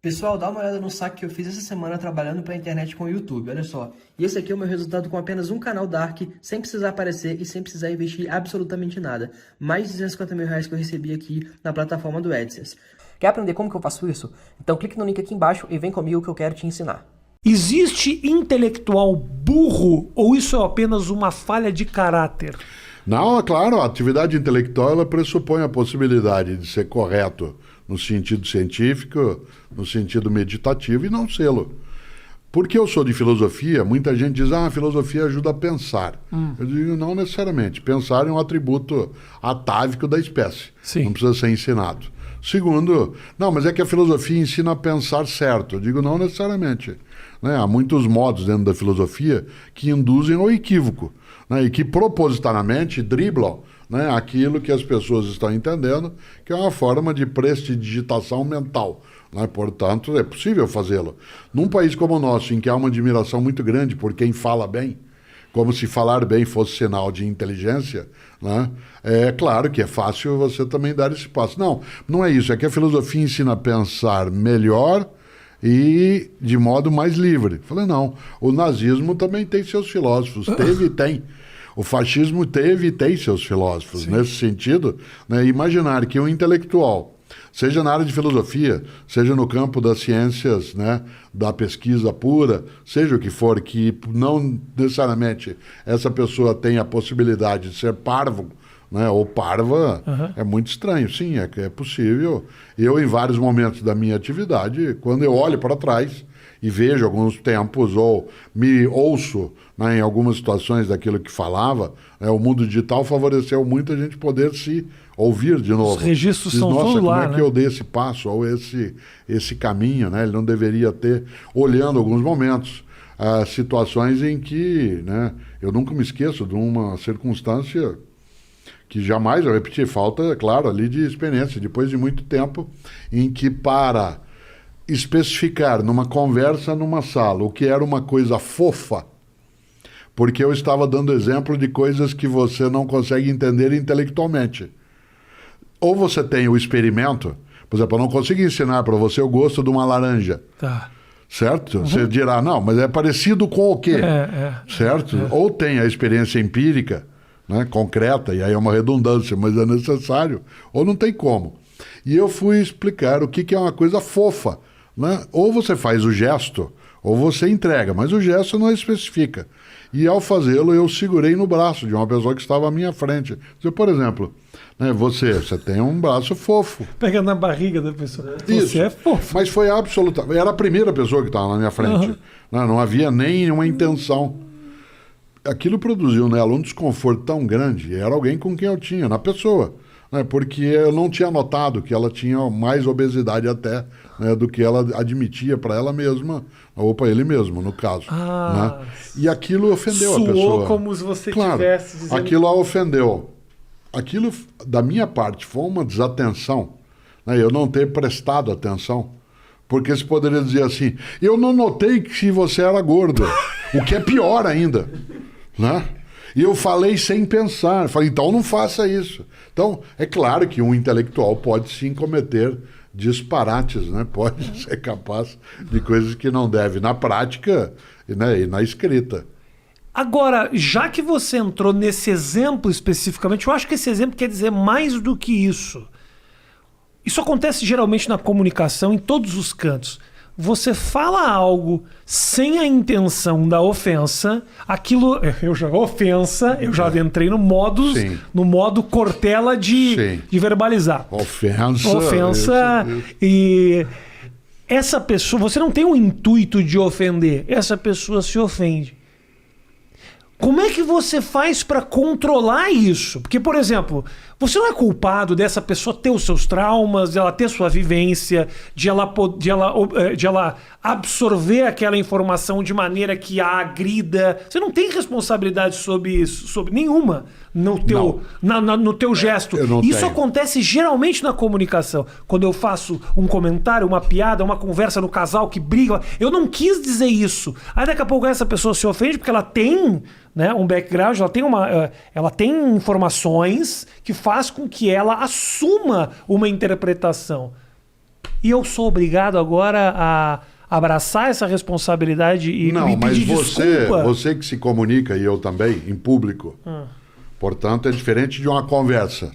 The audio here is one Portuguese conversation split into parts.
Pessoal, dá uma olhada no saque que eu fiz essa semana trabalhando para a internet com o YouTube, olha só. E esse aqui é o meu resultado com apenas um canal Dark, sem precisar aparecer e sem precisar investir absolutamente nada. Mais de 250 mil reais que eu recebi aqui na plataforma do AdSense. Quer aprender como que eu faço isso? Então clique no link aqui embaixo e vem comigo que eu quero te ensinar. Existe intelectual burro ou isso é apenas uma falha de caráter? Não, é claro, a atividade intelectual ela pressupõe a possibilidade de ser correto no sentido científico, no sentido meditativo e não sê-lo. Porque eu sou de filosofia, muita gente diz, a filosofia ajuda a pensar. Eu digo, não necessariamente. Pensar é um atributo atávico da espécie. Sim. Não precisa ser ensinado. Segundo, não, mas é que a filosofia ensina a pensar certo. Eu digo, não necessariamente. Né? Há muitos modos dentro da filosofia que induzem ao equívoco, né? E que propositadamente driblam, né, aquilo que as pessoas estão entendendo, que é uma forma de prestidigitação mental. Né? Portanto, é possível fazê-lo. Num país como o nosso, em que há uma admiração muito grande por quem fala bem, como se falar bem fosse sinal de inteligência, né? É claro que é fácil você também dar esse passo. Não, não é isso. É que a filosofia ensina a pensar melhor e de modo mais livre. Falei, não. O nazismo também tem seus filósofos. Teve e tem. O fascismo teve e tem seus filósofos. Sim. Nesse sentido, né, imaginar que um intelectual, seja na área de filosofia, seja no campo das ciências, né, da pesquisa pura, seja o que for, que não necessariamente essa pessoa tem a possibilidade de ser parvo, né, ou parva, é muito estranho. Sim, é possível. Eu, em vários momentos da minha atividade, quando eu olho para trás e vejo alguns tempos ou me ouço, né, em algumas situações daquilo que falava, né, o mundo digital favoreceu muito a gente poder se ouvir de novo. Os registros são nossa, todos lá, como é que né? eu dei esse passo ou esse caminho, né? Ele não deveria ter, olhando alguns momentos, situações em que, né, eu nunca me esqueço de uma circunstância que jamais eu repeti, falta, claro, ali de experiência, depois de muito tempo, em que para especificar numa conversa numa sala o que era uma coisa fofa, porque eu estava dando exemplo de coisas que você não consegue entender intelectualmente. Ou você tem o experimento, por exemplo, eu não consigo ensinar para você o gosto de uma laranja. Tá. Certo? Você dirá, não, mas é parecido com o quê? Certo? Ou tem a experiência empírica, né, concreta, e aí é uma redundância, mas é necessário, ou não tem como. E eu fui explicar o que é uma coisa fofa, né? Ou você faz o gesto, ou você entrega, mas o gesto não especifica. E ao fazê-lo, eu segurei no braço de uma pessoa que estava à minha frente. Por exemplo, né, você tem um braço fofo. Pega na barriga da pessoa. Isso. Você é fofo. Mas foi absolutamente... Era a primeira pessoa que estava na minha frente. Não havia nenhuma intenção. Aquilo produziu nela um desconforto tão grande. Era alguém com quem eu tinha, na pessoa. Né, porque eu não tinha notado que ela tinha mais obesidade até, né, do que ela admitia para ela mesma, ou para ele mesmo, no caso. Né? E aquilo ofendeu a pessoa. Soou como se você tivesse dizendo... Aquilo a ofendeu. Aquilo, da minha parte, foi uma desatenção, né, eu não ter prestado atenção. Porque você poderia dizer assim, eu não notei que você era gordo, o que é pior ainda, né? E eu falei sem pensar, falei, então não faça isso. Então, é claro que um intelectual pode sim cometer disparates, né? Pode ser capaz de coisas que não deve, na prática, né, e na escrita. Agora, já que você entrou nesse exemplo especificamente, eu acho que esse exemplo quer dizer mais do que isso. Isso acontece geralmente na comunicação, em todos os cantos. Você fala algo sem a intenção da ofensa, aquilo... Eu já adentrei no modo Cortella de verbalizar. Ofensa. Isso. E essa pessoa... Você não tem o intuito de ofender. Essa pessoa se ofende. Como é que você faz para controlar isso? Porque, por exemplo, você não é culpado dessa pessoa ter os seus traumas, de ela ter sua vivência, de ela absorver aquela informação de maneira que a agrida. Você não tem responsabilidade sobre isso, sobre nenhuma no teu gesto. Isso acontece geralmente na comunicação. Quando eu faço um comentário, uma piada, uma conversa no casal que briga, eu não quis dizer isso. Aí daqui a pouco essa pessoa se ofende porque ela tem, né, um background, ela tem informações que faz com que ela assuma uma interpretação. E eu sou obrigado agora a abraçar essa responsabilidade e Não, me mas pedir desculpa? você que se comunica, e eu também, em público, portanto, é diferente de uma conversa.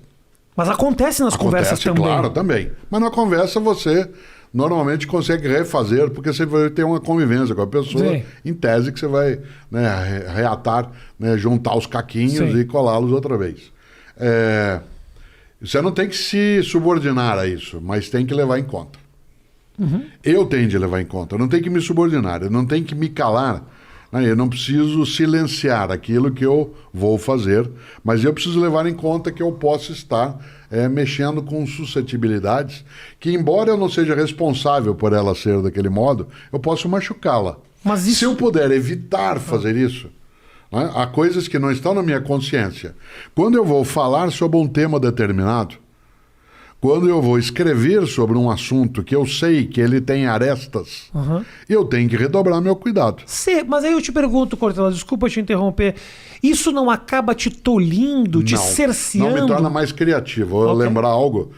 Mas acontece nas conversas também. Claro, também. Mas na conversa você normalmente consegue refazer, porque você vai ter uma convivência com a pessoa, Sim. em tese que você vai, né, reatar, né, juntar os caquinhos Sim. e colá-los outra vez. Você não tem que se subordinar a isso, mas tem que levar em conta. Eu tenho de levar em conta, eu não tenho que me subordinar, eu não tenho que me calar, né? Eu não preciso silenciar aquilo que eu vou fazer, mas eu preciso levar em conta que eu posso estar mexendo com suscetibilidades que, embora eu não seja responsável por ela ser daquele modo, eu posso machucá-la. Mas isso... Se eu puder evitar fazer isso, né? Há coisas que não estão na minha consciência. Quando eu vou falar sobre um tema determinado, quando eu vou escrever sobre um assunto que eu sei que ele tem arestas, eu tenho que redobrar meu cuidado. Mas aí eu te pergunto, Cortella, desculpa te interromper, isso não acaba te tolindo, te cerceando? Não me torna mais criativo. Eu lembrar algo,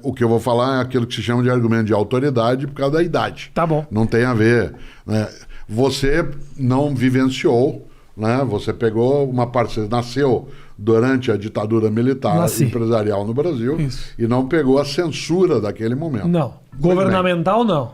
o que eu vou falar é aquilo que se chama de argumento de autoridade por causa da idade. Tá bom. Não tem a ver. Né? Você não vivenciou, né? Você pegou uma parte, você nasceu durante a ditadura militar empresarial no Brasil. Isso. E não pegou a censura daquele momento. Não. Governamental, não.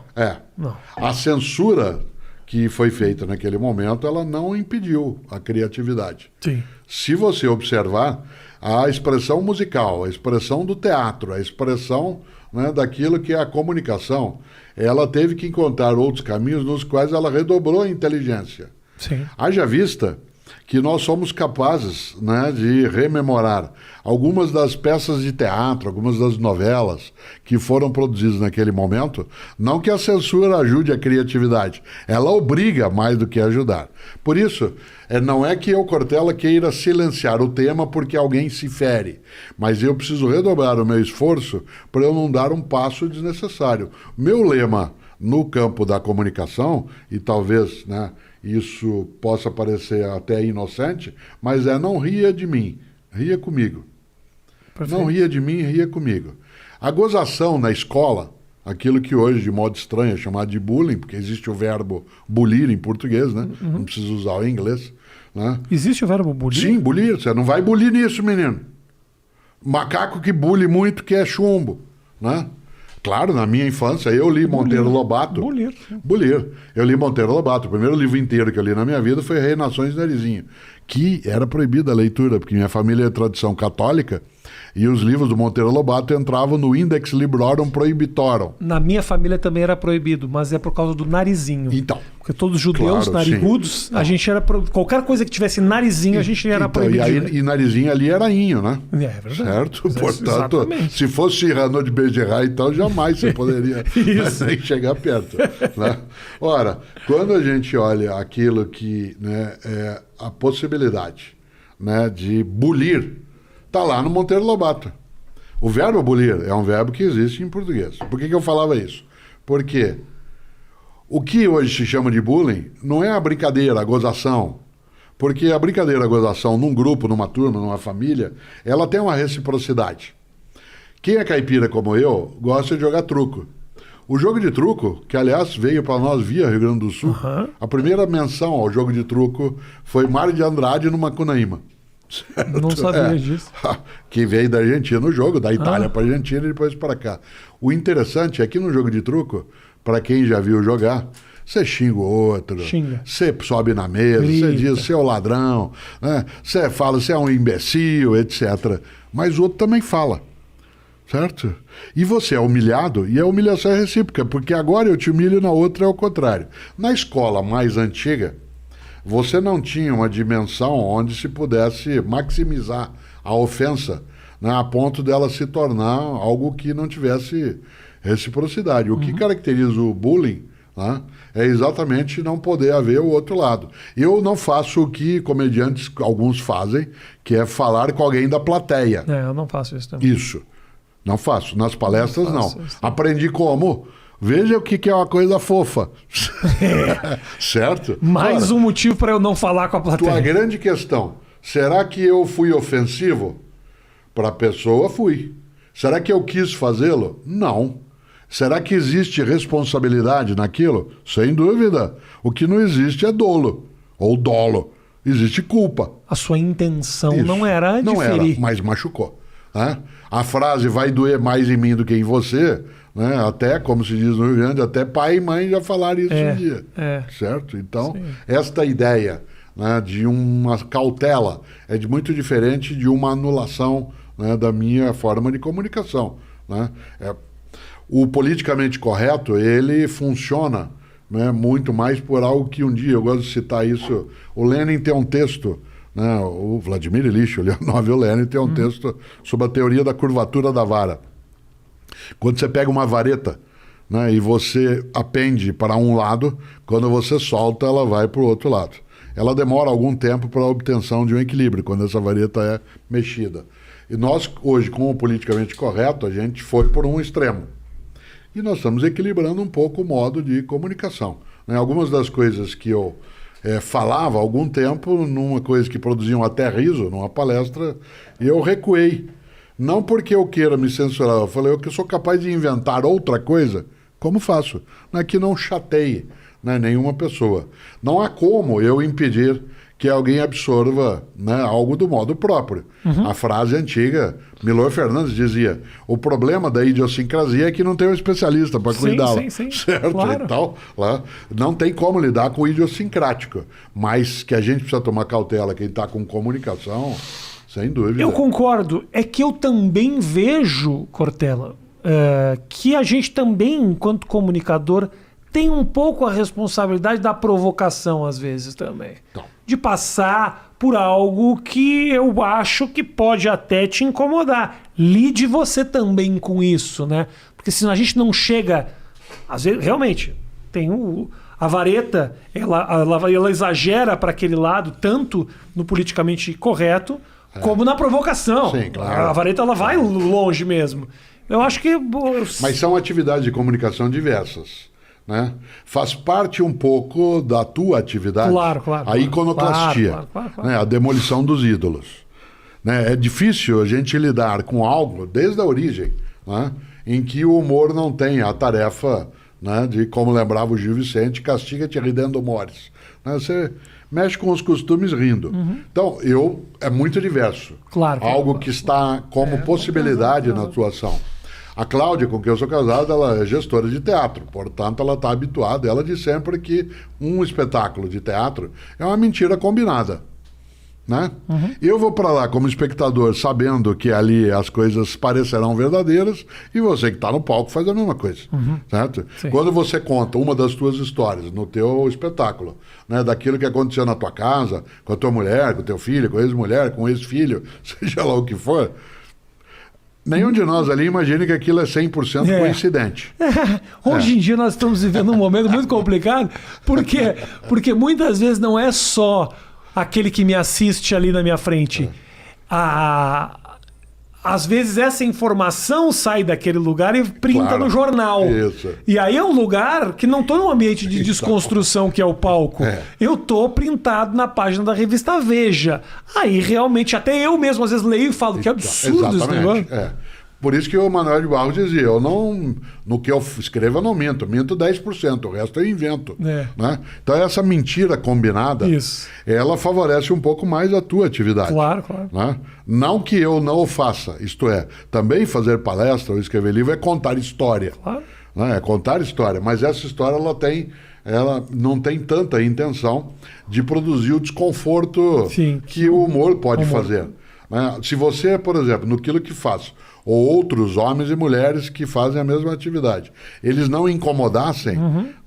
Não. A censura que foi feita naquele momento, ela não impediu a criatividade. Sim. Se você observar, a expressão musical, a expressão do teatro, a expressão, né, daquilo que é a comunicação, ela teve que encontrar outros caminhos nos quais ela redobrou a inteligência. Sim. Haja vista que nós somos capazes, né, de rememorar algumas das peças de teatro, algumas das novelas que foram produzidas naquele momento. Não que a censura ajude a criatividade, ela obriga mais do que ajudar. Por isso, não é que eu, Cortella, queira silenciar o tema porque alguém se fere, mas eu preciso redobrar o meu esforço para eu não dar um passo desnecessário. Meu lema no campo da comunicação, e talvez, né, isso possa parecer até inocente, mas não ria de mim, ria comigo. Perfeito. Não ria de mim, ria comigo. A gozação na escola, aquilo que hoje de modo estranho é chamado de bullying, porque existe o verbo bulir em português, né? Não precisa usar o inglês. Né? Existe o verbo bulir? Sim, bulir. Você não vai bulir nisso, menino. Macaco que bule muito que é chumbo, né? Claro, na minha infância, eu li Monteiro Lobato. Bulir. Eu li Monteiro Lobato. O primeiro livro inteiro que eu li na minha vida foi Reinações de Narizinho, que era proibida a leitura, porque minha família é tradição católica, e os livros do Monteiro Lobato entravam no Index Librorum Prohibitorum. Na minha família também era proibido, mas é por causa do narizinho. Então. Porque todos os judeus, claro, narigudos, a gente era... Qualquer coisa que tivesse narizinho, a gente era proibido. E narizinho ali era inho, né? É verdade. Certo? Portanto, se fosse Cyrano de Bergerac, então jamais você poderia nem chegar perto. Né? Ora, quando a gente olha aquilo que, né, é a possibilidade, né, de bulir, está lá no Monteiro Lobato. O verbo bulir é um verbo que existe em português. Por que eu falava isso? Porque o que hoje se chama de bullying não é a brincadeira, a gozação. Porque a brincadeira, a gozação, num grupo, numa turma, numa família, ela tem uma reciprocidade. Quem é caipira como eu, gosta de jogar truco. O jogo de truco, que aliás veio para nós via Rio Grande do Sul, a primeira menção ao jogo de truco foi Mário de Andrade no Macunaíma. Certo? Não sabia disso. Que veio da Argentina no jogo, da Itália para a Argentina e depois para cá. O interessante é que no jogo de truco, para quem já viu jogar, você xinga o outro, você sobe na mesa, você diz você é o ladrão, né? Você fala você é um imbecil, etc. Mas o outro também fala. Certo? E você é humilhado, e a humilhação é recíproca, porque agora eu te humilho e na outra é o contrário. Na escola mais antiga, você não tinha uma dimensão onde se pudesse maximizar a ofensa, né, a ponto dela se tornar algo que não tivesse reciprocidade. O que caracteriza o bullying, né, é exatamente não poder haver o outro lado. Eu não faço o que comediantes, alguns fazem, que é falar com alguém da plateia. Eu não faço isso também. Isso. Não faço. Nas palestras, não. Aprendi como? Veja o que é uma coisa fofa. Certo? Mais um motivo para eu não falar com a plateia. Tua grande questão, será que eu fui ofensivo? Para a pessoa, fui. Será que eu quis fazê-lo? Não. Será que existe responsabilidade naquilo? Sem dúvida. O que não existe é dolo ou dolo. Existe culpa. A sua intenção Isso. não era de ferir. Era, mas machucou. Né? A frase vai doer mais em mim do que em você, né? Até, como se diz no Rio Grande, até pai e mãe já falaram isso um dia. Certo? Então, esta ideia, né, de uma cautela é muito diferente de uma anulação, né, da minha forma de comunicação. Né? O politicamente correto, ele funciona, né, muito mais por algo que um dia, eu gosto de citar isso, o Lenin tem um texto, né, o Vladimir Ilyich, o Leonov, o Lenin tem um texto sobre a teoria da curvatura da vara. Quando você pega uma vareta, né, e você apende para um lado, quando você solta, ela vai para o outro lado. Ela demora algum tempo para a obtenção de um equilíbrio, quando essa vareta é mexida. E nós, hoje, com o politicamente correto, a gente foi por um extremo. E nós estamos equilibrando um pouco o modo de comunicação. Né? Algumas das coisas que eu falava há algum tempo, numa coisa que produziam até riso, numa palestra, e eu recuei. Não porque eu queira me censurar, eu falei que eu sou capaz de inventar outra coisa, como faço? Não é que não chateie, né, nenhuma pessoa. Não há como eu impedir que alguém absorva, né, algo do modo próprio. A frase antiga, Milor Fernandes dizia, o problema da idiosincrasia é que não tem um especialista para cuidá-la. Sim, certo? Claro. Então, lá, não tem como lidar com o idiosincrático, mas que a gente precisa tomar cautela, quem está com comunicação, sem dúvida. Eu concordo. É que eu também vejo, Cortella, que a gente também, enquanto comunicador, tem um pouco a responsabilidade da provocação, às vezes, também. Então. De passar por algo que eu acho que pode até te incomodar. Lide você também com isso, né? Porque senão a gente não chega... Às vezes, realmente, tem a vareta, ela exagera para aquele lado, tanto no politicamente correto, como na provocação. Sim, claro. A vareta ela vai longe mesmo. Eu acho que... Mas são atividades de comunicação diversas. Né? Faz parte um pouco da tua atividade, claro, a iconoclastia, claro. Né? A demolição dos ídolos. Né? É difícil a gente lidar com algo desde a origem, né, em que o humor não tem a tarefa, né, de, como lembrava o Gil Vicente, castiga-te ridendo mores. Né? Você mexe com os costumes rindo. Então, é muito diverso. Algo que está como possibilidade na atuação. A Cláudia, com quem eu sou casado, ela é gestora de teatro, portanto ela está habituada, ela diz sempre que um espetáculo de teatro é uma mentira combinada. Né? Eu vou para lá como espectador sabendo que ali as coisas parecerão verdadeiras e você que está no palco faz a mesma coisa. Certo? Quando você conta uma das tuas histórias no teu espetáculo, né, daquilo que aconteceu na tua casa, com a tua mulher, com o teu filho, com a ex-mulher, com o ex-filho, seja lá o que for... Nenhum de nós ali imagina que aquilo é 100% coincidente. Hoje em dia nós estamos vivendo um momento muito complicado, porque muitas vezes não é só aquele que me assiste ali na minha frente. Às vezes essa informação sai daquele lugar e printa no jornal. Isso. E aí é um lugar que não estou num ambiente de desconstrução, que é o palco. Eu estou printado na página da revista Veja. Aí realmente, até eu mesmo às vezes leio e falo, que absurdo esse negócio. Por isso que o Manuel de Barros dizia, no que eu escrevo eu não minto 10%, o resto eu invento. Né? Então essa mentira combinada, ela favorece um pouco mais a tua atividade. Claro. Né? Não que eu não o faça, isto é, também fazer palestra ou escrever livro é contar história. Né? É contar história, mas essa história ela não tem tanta intenção de produzir o desconforto que o humor pode fazer. Né? Se você, por exemplo, naquilo que faço, ou outros homens e mulheres que fazem a mesma atividade, eles não incomodassem,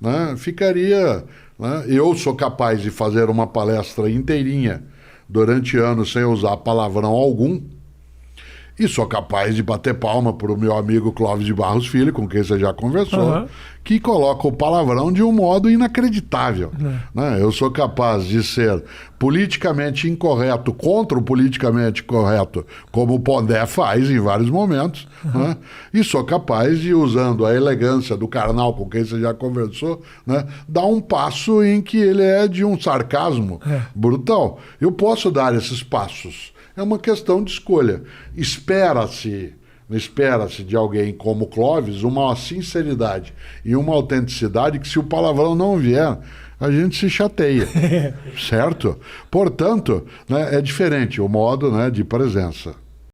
né, ficaria... Né, eu sou capaz de fazer uma palestra inteirinha durante anos sem usar palavrão algum, e sou capaz de bater palma para o meu amigo Clóvis de Barros Filho, com quem você já conversou, que coloca o palavrão de um modo inacreditável. Né? Eu sou capaz de ser politicamente incorreto contra o politicamente correto, como o Pondé faz em vários momentos, né? E sou capaz de, usando a elegância do Karnal, com quem você já conversou, né, dar um passo em que ele é de um sarcasmo brutal. Eu posso dar esses passos. É uma questão de escolha. Espera-se, espera-se de alguém como Clóvis uma sinceridade e uma autenticidade que, se o palavrão não vier, a gente se chateia, certo? Portanto, né, é diferente o modo, né, de presença.